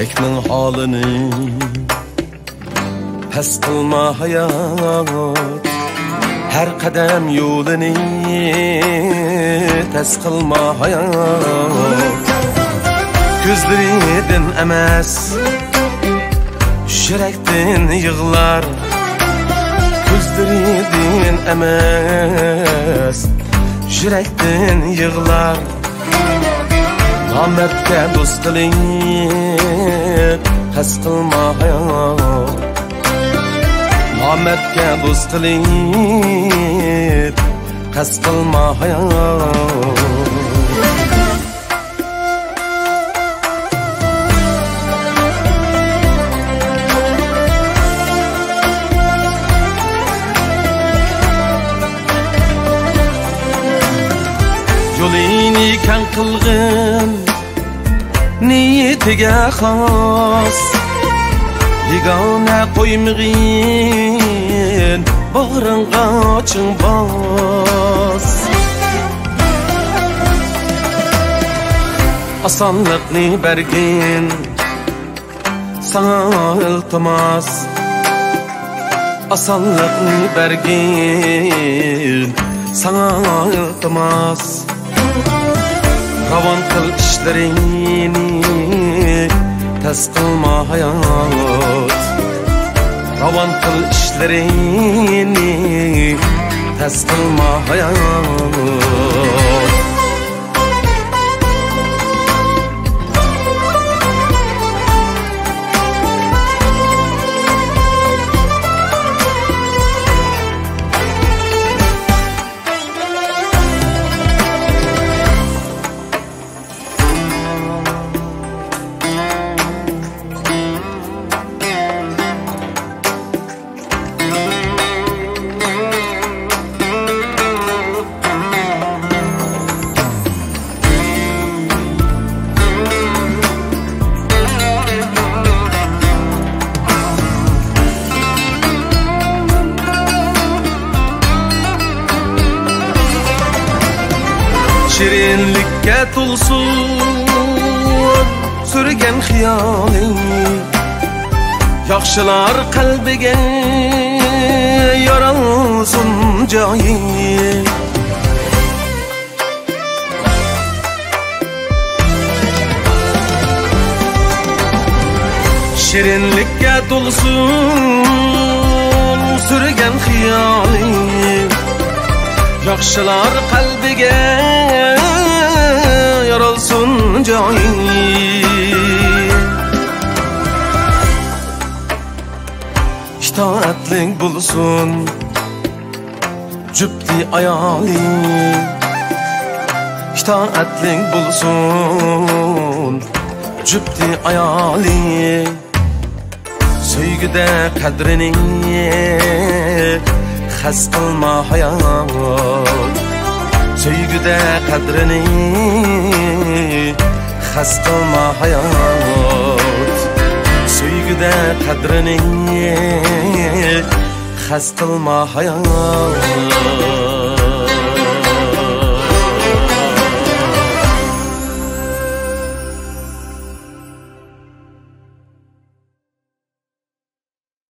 Yürekmin halini pes qilma hayat, her qadam yo'lini tez qilma hayat. Gözleridin emas, yürekdin yığlar. Gözleridin emas, yürekdin yığlar. Namertke dost qilib qas qilma hayat. Namertke dost qilib qas qilma hayat. Yolini kan qilgin niyetiga xos, yegona qo'ymag'in bag'ringga chin bos. Osonlikni bergin sana iltimos, osonlikni bergin sana iltimos. Ravan qil ishlaringni tez qilma hayat. Ravan qil ishlaringni tez qilma hayat. Şirinlikka to'lsin sürgen hiyoling, yaxshilar qalbiga yoralsin joyi. Şirinlikka to'lsin sürgen hiyoling, yaxshilar qalbiga yoralsin joyi. İtaatlik bulsun cüpti ayoling, itaatlik bulsun cüpti ayoling. Söygüde qadrini xas qilma hayat. Söygüde qadrini xas qilma hayat. Söygüde qadrini xas qilma hayat.